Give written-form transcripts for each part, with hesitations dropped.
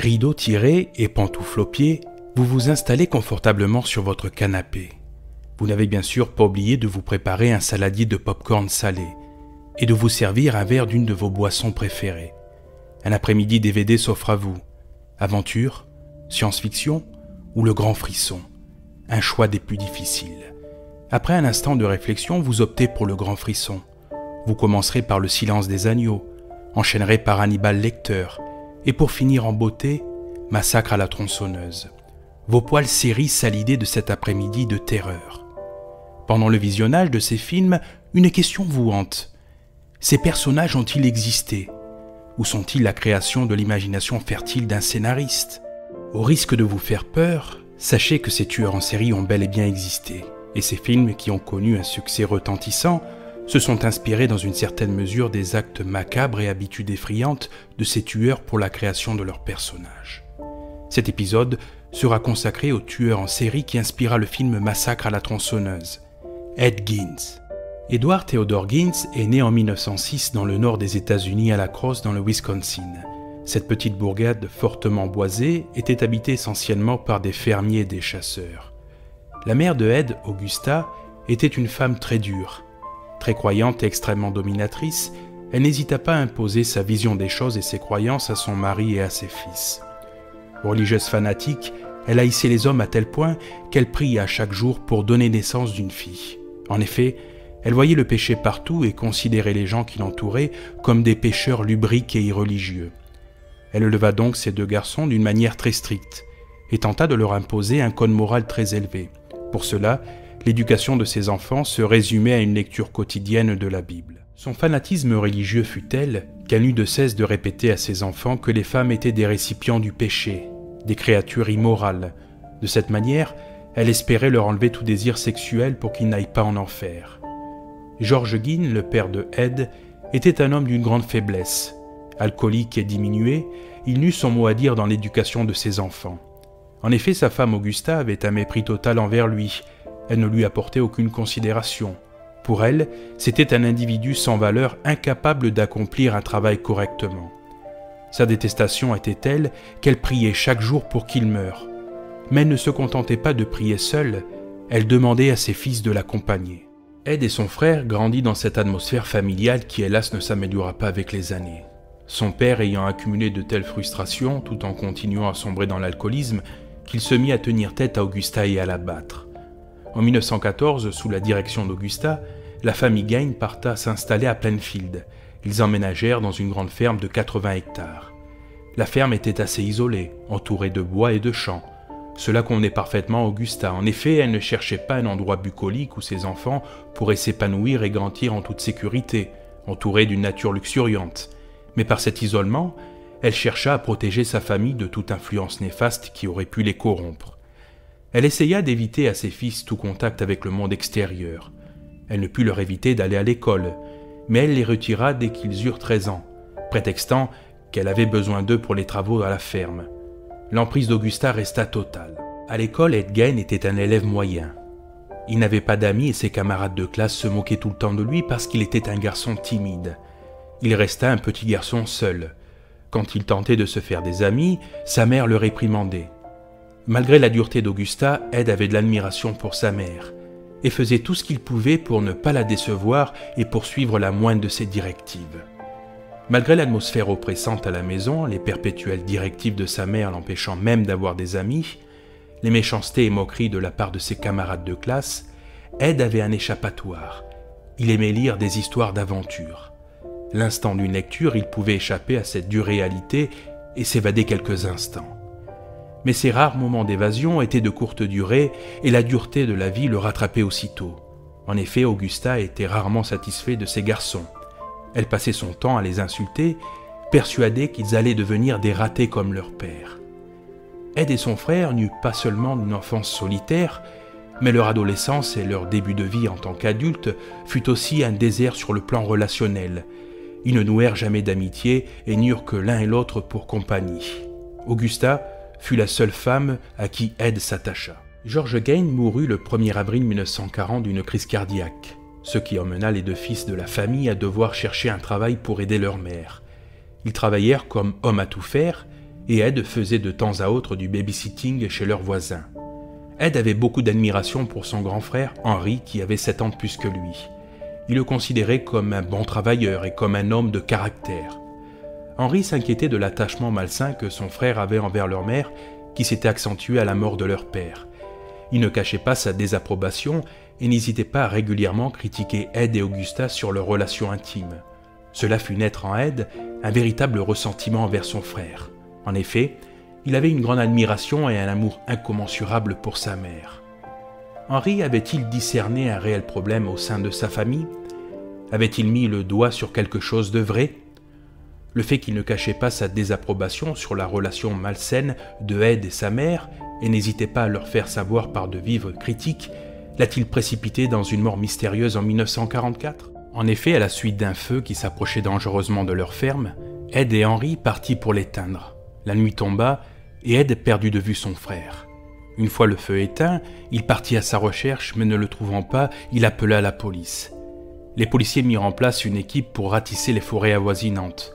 Rideaux tirés et pantoufles aux pieds, vous vous installez confortablement sur votre canapé. Vous n'avez bien sûr pas oublié de vous préparer un saladier de pop-corn salé et de vous servir un verre d'une de vos boissons préférées. Un après-midi DVD s'offre à vous. Aventure, science-fiction ou le grand frisson. Un choix des plus difficiles. Après un instant de réflexion, vous optez pour le grand frisson. Vous commencerez par Le Silence des agneaux, enchaînerez par Hannibal Lecter, et pour finir en beauté, Massacre à la tronçonneuse. Vos poils s'hérissent à l'idée de cet après-midi de terreur. Pendant le visionnage de ces films, une question vous hante. Ces personnages ont-ils existé? Ou sont-ils la création de l'imagination fertile d'un scénariste? Au risque de vous faire peur, sachez que ces tueurs en série ont bel et bien existé, et ces films qui ont connu un succès retentissant se sont inspirés dans une certaine mesure des actes macabres et habitudes effrayantes de ces tueurs pour la création de leurs personnages. Cet épisode sera consacré au tueur en série qui inspira le film Massacre à la tronçonneuse, Ed Gein. Edward Theodore Gein est né en 1906 dans le nord des États-Unis à La Crosse dans le Wisconsin. Cette petite bourgade fortement boisée était habitée essentiellement par des fermiers et des chasseurs. La mère de Ed, Augusta, était une femme très dure. Très croyante et extrêmement dominatrice, elle n'hésita pas à imposer sa vision des choses et ses croyances à son mari et à ses fils. Religieuse fanatique, elle haïssait les hommes à tel point qu'elle priait à chaque jour pour donner naissance d'une fille. En effet, elle voyait le péché partout et considérait les gens qui l'entouraient comme des pécheurs lubriques et irreligieux. Elle éleva donc ses deux garçons d'une manière très stricte et tenta de leur imposer un code moral très élevé. Pour cela, l'éducation de ses enfants se résumait à une lecture quotidienne de la Bible. Son fanatisme religieux fut tel qu'elle n'eut de cesse de répéter à ses enfants que les femmes étaient des récipients du péché, des créatures immorales. De cette manière, elle espérait leur enlever tout désir sexuel pour qu'ils n'aillent pas en enfer. George Gein, le père de Ed, était un homme d'une grande faiblesse. Alcoolique et diminué, il n'eut son mot à dire dans l'éducation de ses enfants. En effet, sa femme Augusta avait un mépris total envers lui. Elle ne lui apportait aucune considération. Pour elle, c'était un individu sans valeur, incapable d'accomplir un travail correctement. Sa détestation était telle qu'elle priait chaque jour pour qu'il meure. Mais elle ne se contentait pas de prier seule, elle demandait à ses fils de l'accompagner. Ed et son frère grandissent dans cette atmosphère familiale qui, hélas, ne s'améliora pas avec les années. Son père ayant accumulé de telles frustrations, tout en continuant à sombrer dans l'alcoolisme, qu'il se mit à tenir tête à Augusta et à la battre. En 1914, sous la direction d'Augusta, la famille Gein parta s'installer à Plainfield. Ils emménagèrent dans une grande ferme de 80 hectares. La ferme était assez isolée, entourée de bois et de champs. Cela convenait parfaitement à Augusta. En effet, elle ne cherchait pas un endroit bucolique où ses enfants pourraient s'épanouir et grandir en toute sécurité, entourés d'une nature luxuriante. Mais par cet isolement, elle chercha à protéger sa famille de toute influence néfaste qui aurait pu les corrompre. Elle essaya d'éviter à ses fils tout contact avec le monde extérieur. Elle ne put leur éviter d'aller à l'école, mais elle les retira dès qu'ils eurent 13 ans, prétextant qu'elle avait besoin d'eux pour les travaux à la ferme. L'emprise d'Augusta resta totale. À l'école, Ed Gein était un élève moyen. Il n'avait pas d'amis et ses camarades de classe se moquaient tout le temps de lui parce qu'il était un garçon timide. Il resta un petit garçon seul. Quand il tentait de se faire des amis, sa mère le réprimandait. Malgré la dureté d'Augusta, Ed avait de l'admiration pour sa mère et faisait tout ce qu'il pouvait pour ne pas la décevoir et pour suivre la moindre de ses directives. Malgré l'atmosphère oppressante à la maison, les perpétuelles directives de sa mère l'empêchant même d'avoir des amis, les méchancetés et moqueries de la part de ses camarades de classe, Ed avait un échappatoire. Il aimait lire des histoires d'aventure. L'instant d'une lecture, il pouvait échapper à cette dure réalité et s'évader quelques instants. Mais ces rares moments d'évasion étaient de courte durée et la dureté de la vie le rattrapait aussitôt. En effet, Augusta était rarement satisfait de ses garçons. Elle passait son temps à les insulter, persuadée qu'ils allaient devenir des ratés comme leur père. Ed et son frère n'eurent pas seulement une enfance solitaire, mais leur adolescence et leur début de vie en tant qu'adultes fut aussi un désert sur le plan relationnel. Ils ne nouèrent jamais d'amitié et n'eurent que l'un et l'autre pour compagnie. Augusta fut la seule femme à qui Ed s'attacha. George Gein mourut le 1er avril 1940 d'une crise cardiaque, ce qui emmena les deux fils de la famille à devoir chercher un travail pour aider leur mère. Ils travaillèrent comme hommes à tout faire et Ed faisait de temps à autre du babysitting chez leurs voisins. Ed avait beaucoup d'admiration pour son grand frère Henry qui avait 7 ans de plus que lui. Il le considérait comme un bon travailleur et comme un homme de caractère. Henry s'inquiétait de l'attachement malsain que son frère avait envers leur mère qui s'était accentué à la mort de leur père. Il ne cachait pas sa désapprobation et n'hésitait pas à régulièrement critiquer Ed et Augusta sur leur relation intime. Cela fit naître en Ed un véritable ressentiment envers son frère. En effet, il avait une grande admiration et un amour incommensurable pour sa mère. Henry avait-il discerné un réel problème au sein de sa famille? Avait-il mis le doigt sur quelque chose de vrai? Le fait qu'il ne cachait pas sa désapprobation sur la relation malsaine de Ed et sa mère et n'hésitait pas à leur faire savoir par de vives critiques, l'a-t-il précipité dans une mort mystérieuse en 1944? En effet, à la suite d'un feu qui s'approchait dangereusement de leur ferme, Ed et Henry partirent pour l'éteindre. La nuit tomba et Ed perdit de vue son frère. Une fois le feu éteint, il partit à sa recherche, mais ne le trouvant pas, il appela la police. Les policiers mirent en place une équipe pour ratisser les forêts avoisinantes.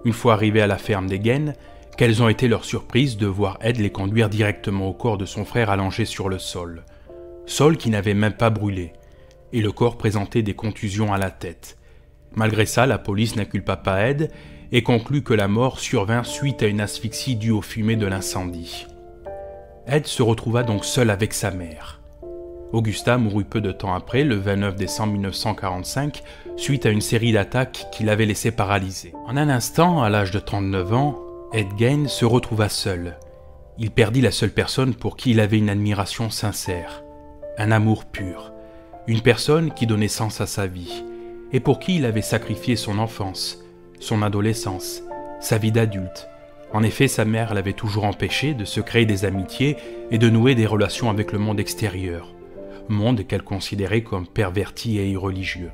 Une fois arrivés à la ferme des Gaines, quelles ont été leurs surprises de voir Ed les conduire directement au corps de son frère allongé sur le sol. Sol qui n'avait même pas brûlé, et le corps présentait des contusions à la tête. Malgré ça, la police n'inculpa pas Ed et conclut que la mort survint suite à une asphyxie due aux fumées de l'incendie. Ed se retrouva donc seul avec sa mère. Augusta mourut peu de temps après, le 29 décembre 1945, suite à une série d'attaques qui l'avaient laissé paralysé. En un instant, à l'âge de 39 ans, Ed Gein se retrouva seul. Il perdit la seule personne pour qui il avait une admiration sincère, un amour pur, une personne qui donnait sens à sa vie, et pour qui il avait sacrifié son enfance, son adolescence, sa vie d'adulte. En effet, sa mère l'avait toujours empêché de se créer des amitiés et de nouer des relations avec le monde extérieur, monde qu'elle considérait comme perverti et irreligieux.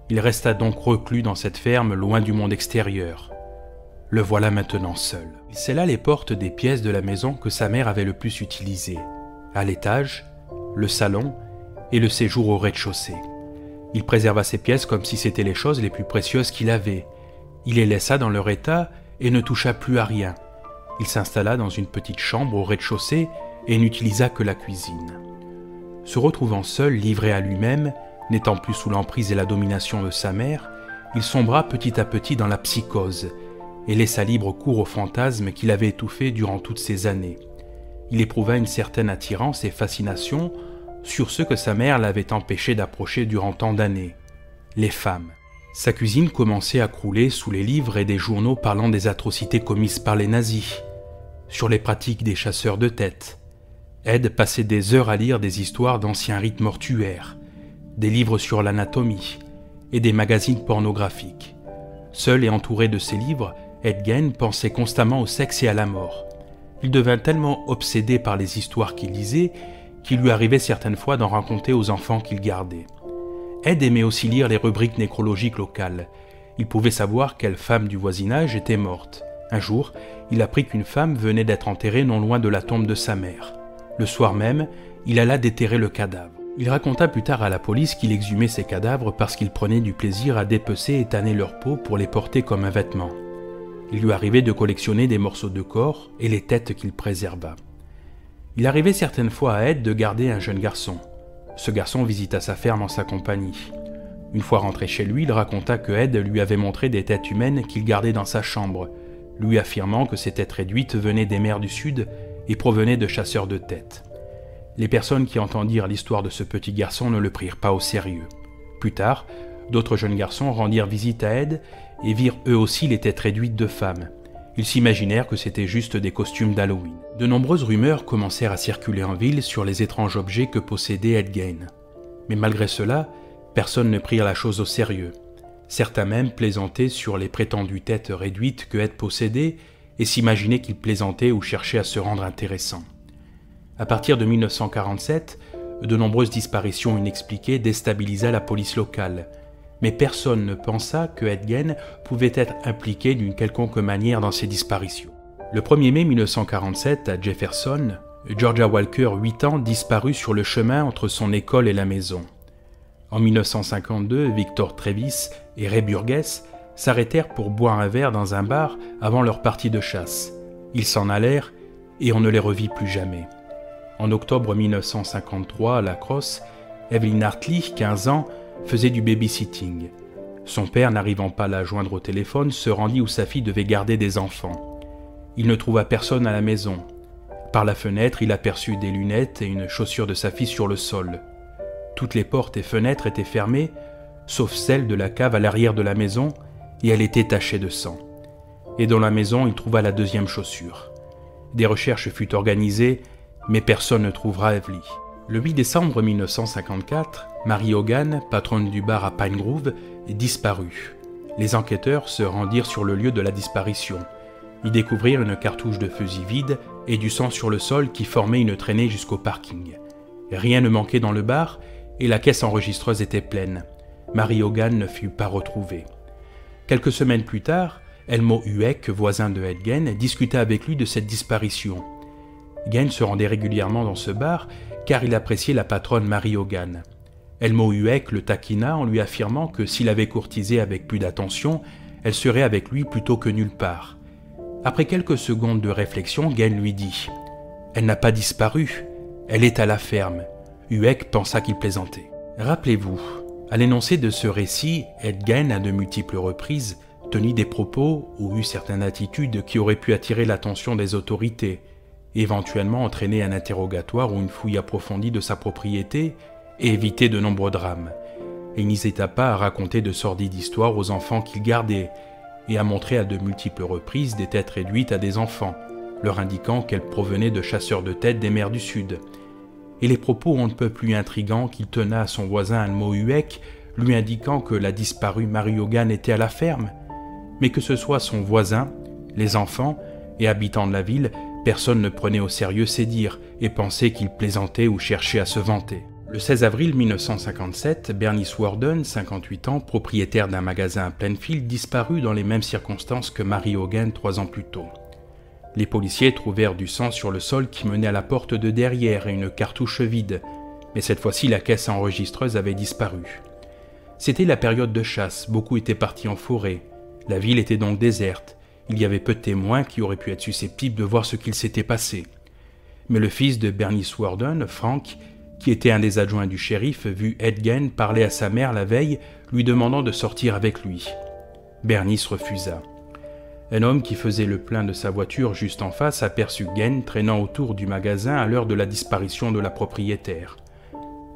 Il resta donc reclus dans cette ferme, loin du monde extérieur. Le voilà maintenant seul. Il scella les portes des pièces de la maison que sa mère avait le plus utilisées, à l'étage, le salon et le séjour au rez-de-chaussée. Il préserva ces pièces comme si c'étaient les choses les plus précieuses qu'il avait. Il les laissa dans leur état et ne toucha plus à rien. Il s'installa dans une petite chambre au rez-de-chaussée et n'utilisa que la cuisine. Se retrouvant seul, livré à lui-même, n'étant plus sous l'emprise et la domination de sa mère, il sombra petit à petit dans la psychose et laissa libre cours aux fantasmes qu'il avait étouffés durant toutes ces années. Il éprouva une certaine attirance et fascination sur ce que sa mère l'avait empêché d'approcher durant tant d'années, les femmes. Sa cuisine commençait à crouler sous les livres et des journaux parlant des atrocités commises par les nazis, sur les pratiques des chasseurs de tête. Ed passait des heures à lire des histoires d'anciens rites mortuaires, des livres sur l'anatomie et des magazines pornographiques. Seul et entouré de ces livres, Ed Gein pensait constamment au sexe et à la mort. Il devint tellement obsédé par les histoires qu'il lisait qu'il lui arrivait certaines fois d'en raconter aux enfants qu'il gardait. Ed aimait aussi lire les rubriques nécrologiques locales. Il pouvait savoir quelle femme du voisinage était morte. Un jour, il apprit qu'une femme venait d'être enterrée non loin de la tombe de sa mère. Le soir même, il alla déterrer le cadavre. Il raconta plus tard à la police qu'il exhumait ces cadavres parce qu'il prenait du plaisir à dépecer et tanner leur peau pour les porter comme un vêtement. Il lui arrivait de collectionner des morceaux de corps et les têtes qu'il préserva. Il arrivait certaines fois à Ed de garder un jeune garçon. Ce garçon visita sa ferme en sa compagnie. Une fois rentré chez lui, il raconta que Ed lui avait montré des têtes humaines qu'il gardait dans sa chambre, lui affirmant que ces têtes réduites venaient des mers du Sud et provenaient de chasseurs de têtes. Les personnes qui entendirent l'histoire de ce petit garçon ne le prirent pas au sérieux. Plus tard, d'autres jeunes garçons rendirent visite à Ed et virent eux aussi les têtes réduites de femmes. Ils s'imaginèrent que c'était juste des costumes d'Halloween. De nombreuses rumeurs commencèrent à circuler en ville sur les étranges objets que possédait Ed Gein. Mais malgré cela, personne ne prit la chose au sérieux. Certains même plaisantaient sur les prétendues têtes réduites que Ed possédait et s'imaginaient qu'il plaisantait ou cherchait à se rendre intéressant. À partir de 1947, de nombreuses disparitions inexpliquées déstabilisaient la police locale, mais personne ne pensa que Ed Gein pouvait être impliqué d'une quelconque manière dans ces disparitions. Le 1er mai 1947, à Jefferson, Georgia Walker, 8 ans, disparut sur le chemin entre son école et la maison. En 1952, Victor Travis et Ray Burgess s'arrêtèrent pour boire un verre dans un bar avant leur partie de chasse. Ils s'en allèrent et on ne les revit plus jamais. En octobre 1953, à La Crosse, Evelyn Hartley, 15 ans, faisait du babysitting. Son père, n'arrivant pas à la joindre au téléphone, se rendit où sa fille devait garder des enfants. Il ne trouva personne à la maison. Par la fenêtre, il aperçut des lunettes et une chaussure de sa fille sur le sol. Toutes les portes et fenêtres étaient fermées, sauf celle de la cave à l'arrière de la maison, et elle était tachée de sang. Et dans la maison, il trouva la deuxième chaussure. Des recherches furent organisées, mais personne ne trouvera Evelyn. Le 8 décembre 1954, Mary Hogan, patronne du bar à Pine Grove, disparut. Les enquêteurs se rendirent sur le lieu de la disparition. Ils découvrirent une cartouche de fusil vide et du sang sur le sol qui formait une traînée jusqu'au parking. Rien ne manquait dans le bar et la caisse enregistreuse était pleine. Mary Hogan ne fut pas retrouvée. Quelques semaines plus tard, Elmo Hueck, voisin de Ed Gein, discuta avec lui de cette disparition. Gein se rendait régulièrement dans ce bar car il appréciait la patronne Mary Hogan. Elmo Hueck le taquina en lui affirmant que s'il avait courtisé avec plus d'attention, elle serait avec lui plutôt que nulle part. Après quelques secondes de réflexion, Gein lui dit « Elle n'a pas disparu, elle est à la ferme. » Hueck pensa qu'il plaisantait. Rappelez-vous, à l'énoncé de ce récit, Ed Gein a de multiples reprises tenu des propos ou eu certaines attitudes qui auraient pu attirer l'attention des autorités, éventuellement entraîner un interrogatoire ou une fouille approfondie de sa propriété et éviter de nombreux drames. Et il n'hésita pas à raconter de sordides histoires aux enfants qu'il gardait et à montrer à de multiples reprises des têtes réduites à des enfants, leur indiquant qu'elles provenaient de chasseurs de têtes des mers du Sud. Et les propos on ne peut plus intrigants qu'il tenait à son voisin Elmo Hueck, lui indiquant que la disparue Mary Hogan était à la ferme, mais que ce soit son voisin, les enfants et habitants de la ville, personne ne prenait au sérieux ses dires et pensait qu'il plaisantait ou cherchait à se vanter. Le 16 avril 1957, Bernice Worden, 58 ans, propriétaire d'un magasin à Plainfield, disparut dans les mêmes circonstances que Mary Hogan 3 ans plus tôt. Les policiers trouvèrent du sang sur le sol qui menait à la porte de derrière et une cartouche vide, mais cette fois-ci la caisse enregistreuse avait disparu. C'était la période de chasse, beaucoup étaient partis en forêt. La ville était donc déserte, il y avait peu de témoins qui auraient pu être susceptibles de voir ce qu'il s'était passé. Mais le fils de Bernice Worden, Frank, qui était un des adjoints du shérif, vit Ed Gein parler à sa mère la veille, lui demandant de sortir avec lui. Bernice refusa. Un homme qui faisait le plein de sa voiture juste en face aperçut Gein traînant autour du magasin à l'heure de la disparition de la propriétaire.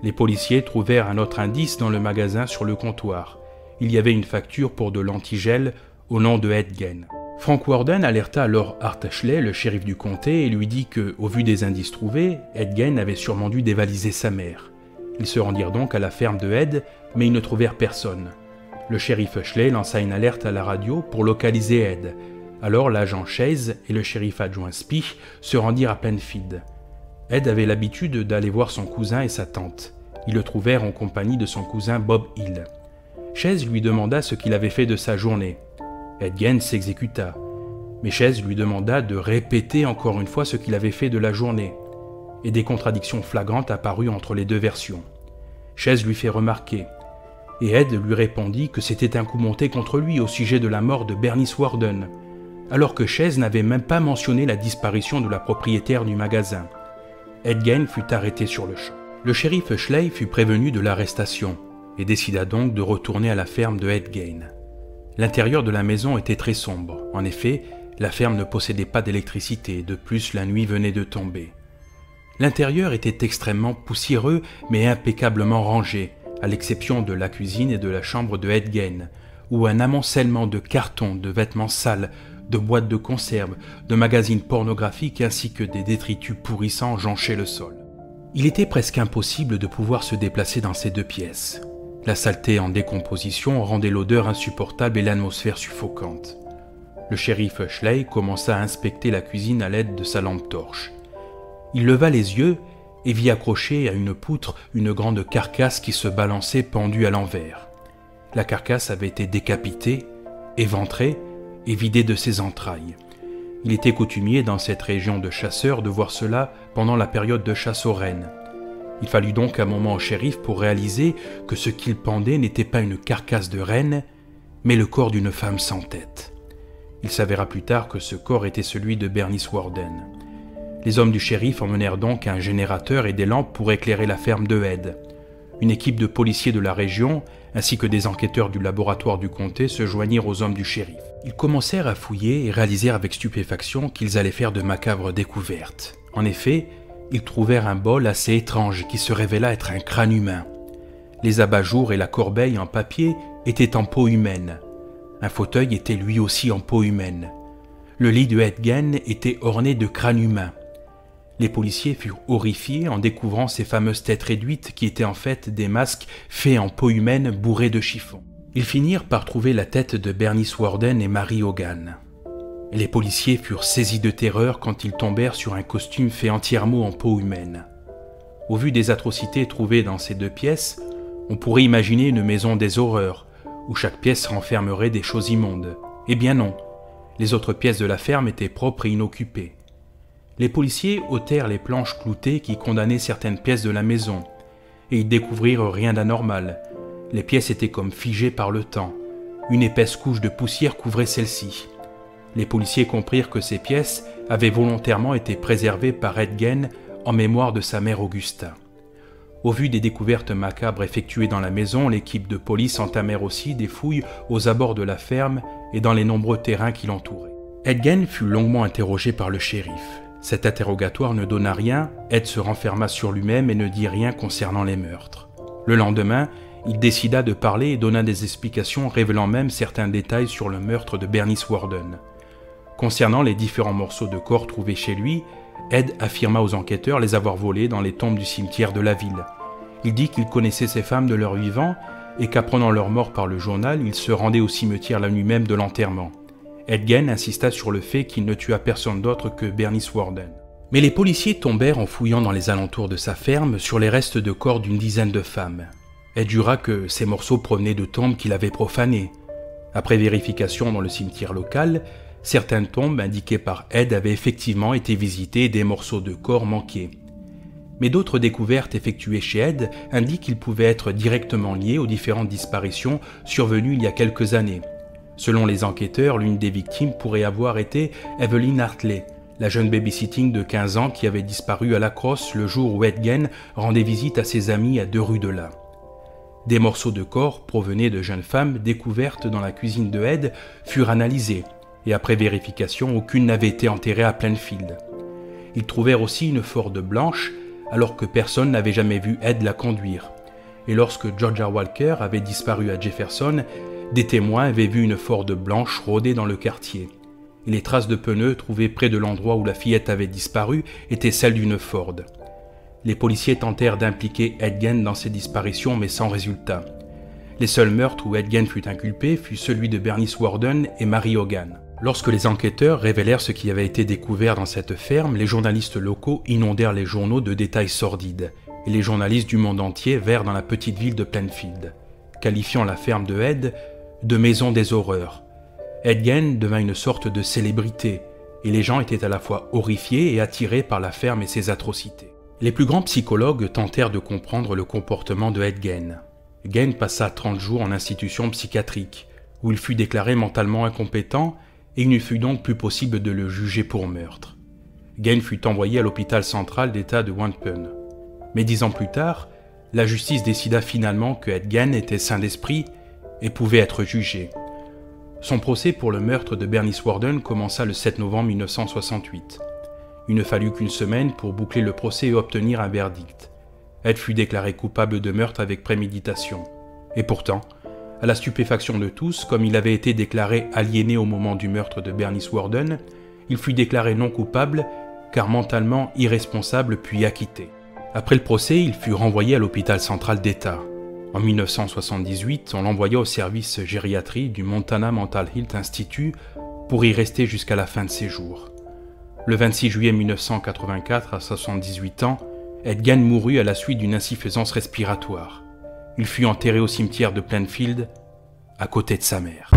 Les policiers trouvèrent un autre indice dans le magasin sur le comptoir. Il y avait une facture pour de l'antigel au nom de Ed Gein. Frank Worden alerta alors Art Ashley, le shérif du comté, et lui dit que, au vu des indices trouvés, Ed Gein avait sûrement dû dévaliser sa mère. Ils se rendirent donc à la ferme de Ed, mais ils ne trouvèrent personne. Le shérif Ashley lança une alerte à la radio pour localiser Ed. Alors l'agent Chase et le shérif adjoint Spee se rendirent à Plainfield. Ed avait l'habitude d'aller voir son cousin et sa tante. Ils le trouvèrent en compagnie de son cousin Bob Hill. Chase lui demanda ce qu'il avait fait de sa journée. Ed Gein s'exécuta, mais Chase lui demanda de répéter encore une fois ce qu'il avait fait de la journée, et des contradictions flagrantes apparurent entre les deux versions. Chase lui fit remarquer, et Ed lui répondit que c'était un coup monté contre lui au sujet de la mort de Bernice Worden, alors que Chase n'avait même pas mentionné la disparition de la propriétaire du magasin. Ed Gein fut arrêté sur le champ. Le shérif Schley fut prévenu de l'arrestation, et décida donc de retourner à la ferme de Ed Gein. L'intérieur de la maison était très sombre. En effet, la ferme ne possédait pas d'électricité, de plus la nuit venait de tomber. L'intérieur était extrêmement poussiéreux mais impeccablement rangé, à l'exception de la cuisine et de la chambre de Ed Gein, où un amoncellement de cartons, de vêtements sales, de boîtes de conserve, de magazines pornographiques ainsi que des détritus pourrissants jonchaient le sol. Il était presque impossible de pouvoir se déplacer dans ces deux pièces. La saleté en décomposition rendait l'odeur insupportable et l'atmosphère suffocante. Le shérif Schley commença à inspecter la cuisine à l'aide de sa lampe torche. Il leva les yeux et vit accrochée à une poutre une grande carcasse qui se balançait pendue à l'envers. La carcasse avait été décapitée, éventrée et vidée de ses entrailles. Il était coutumier dans cette région de chasseurs de voir cela pendant la période de chasse aux rennes. Il fallut donc un moment au shérif pour réaliser que ce qu'il pendait n'était pas une carcasse de renne, mais le corps d'une femme sans tête. Il s'avéra plus tard que ce corps était celui de Bernice Worden. Les hommes du shérif emmenèrent donc un générateur et des lampes pour éclairer la ferme de Ed. Une équipe de policiers de la région, ainsi que des enquêteurs du laboratoire du comté, se joignirent aux hommes du shérif. Ils commencèrent à fouiller et réalisèrent avec stupéfaction qu'ils allaient faire de macabres découvertes. En effet, ils trouvèrent un bol assez étrange qui se révéla être un crâne humain. Les abat-jours et la corbeille en papier étaient en peau humaine. Un fauteuil était lui aussi en peau humaine. Le lit de Ed Gein était orné de crânes humains. Les policiers furent horrifiés en découvrant ces fameuses têtes réduites qui étaient en fait des masques faits en peau humaine bourrés de chiffon. Ils finirent par trouver la tête de Bernice Worden et Mary Hogan. Les policiers furent saisis de terreur quand ils tombèrent sur un costume fait entièrement en peau humaine. Au vu des atrocités trouvées dans ces deux pièces, on pourrait imaginer une maison des horreurs, où chaque pièce renfermerait des choses immondes. Eh bien non, les autres pièces de la ferme étaient propres et inoccupées. Les policiers ôtèrent les planches cloutées qui condamnaient certaines pièces de la maison, et ils découvrirent rien d'anormal. Les pièces étaient comme figées par le temps. Une épaisse couche de poussière couvrait celles-ci. Les policiers comprirent que ces pièces avaient volontairement été préservées par Ed Gein en mémoire de sa mère Augusta. Au vu des découvertes macabres effectuées dans la maison, l'équipe de police entamèrent aussi des fouilles aux abords de la ferme et dans les nombreux terrains qui l'entouraient. Ed Gein fut longuement interrogé par le shérif. Cet interrogatoire ne donna rien, Ed se renferma sur lui-même et ne dit rien concernant les meurtres. Le lendemain, il décida de parler et donna des explications révélant même certains détails sur le meurtre de Bernice Worden. Concernant les différents morceaux de corps trouvés chez lui, Ed affirma aux enquêteurs les avoir volés dans les tombes du cimetière de la ville. Il dit qu'il connaissait ces femmes de leur vivant et qu'apprenant leur mort par le journal, il se rendait au cimetière la nuit même de l'enterrement. Ed Gein insista sur le fait qu'il ne tua personne d'autre que Bernice Worden. Mais les policiers tombèrent en fouillant dans les alentours de sa ferme sur les restes de corps d'une dizaine de femmes. Ed jura que ces morceaux provenaient de tombes qu'il avait profanées. Après vérification dans le cimetière local, certaines tombes indiquées par Ed avaient effectivement été visitées et des morceaux de corps manquaient. Mais d'autres découvertes effectuées chez Ed indiquent qu'ils pouvaient être directement liés aux différentes disparitions survenues il y a quelques années. Selon les enquêteurs, l'une des victimes pourrait avoir été Evelyn Hartley, la jeune babysitting de 15 ans qui avait disparu à La Crosse le jour où Ed Gein rendait visite à ses amis à 2 rues de là. Des morceaux de corps provenaient de jeunes femmes découvertes dans la cuisine de Ed furent analysés, et après vérification, aucune n'avait été enterrée à Plainfield. Ils trouvèrent aussi une Ford blanche, alors que personne n'avait jamais vu Ed la conduire. Et lorsque Georgia Walker avait disparu à Jefferson, des témoins avaient vu une Ford blanche rôder dans le quartier. Et les traces de pneus trouvées près de l'endroit où la fillette avait disparu étaient celles d'une Ford. Les policiers tentèrent d'impliquer Ed Gein dans ces disparitions, mais sans résultat. Les seuls meurtres où Ed Gein fut inculpé fut celui de Bernice Worden et Mary Hogan. Lorsque les enquêteurs révélèrent ce qui avait été découvert dans cette ferme, les journalistes locaux inondèrent les journaux de détails sordides, et les journalistes du monde entier vinrent dans la petite ville de Plainfield, qualifiant la ferme de Ed de maison des horreurs. Ed Gein devint une sorte de célébrité, et les gens étaient à la fois horrifiés et attirés par la ferme et ses atrocités. Les plus grands psychologues tentèrent de comprendre le comportement de Ed Gein. Gein passa 30 jours en institution psychiatrique, où il fut déclaré mentalement incompétent et il ne fut donc plus possible de le juger pour meurtre. Gein fut envoyé à l'hôpital central d'État de Wampum. Mais 10 ans plus tard, la justice décida finalement que Ed Gein était sain d'esprit et pouvait être jugé. Son procès pour le meurtre de Bernice Worden commença le 7 novembre 1968. Il ne fallut qu'une semaine pour boucler le procès et obtenir un verdict. Ed fut déclaré coupable de meurtre avec préméditation. Et pourtant, à la stupéfaction de tous, comme il avait été déclaré aliéné au moment du meurtre de Bernice Worden, il fut déclaré non coupable car mentalement irresponsable puis acquitté. Après le procès, il fut renvoyé à l'hôpital central d'État. En 1978, on l'envoya au service gériatrie du Montana Mental Health Institute pour y rester jusqu'à la fin de ses jours. Le 26 juillet 1984, à 78 ans, Ed Gein mourut à la suite d'une insuffisance respiratoire. Il fut enterré au cimetière de Plainfield, à côté de sa mère.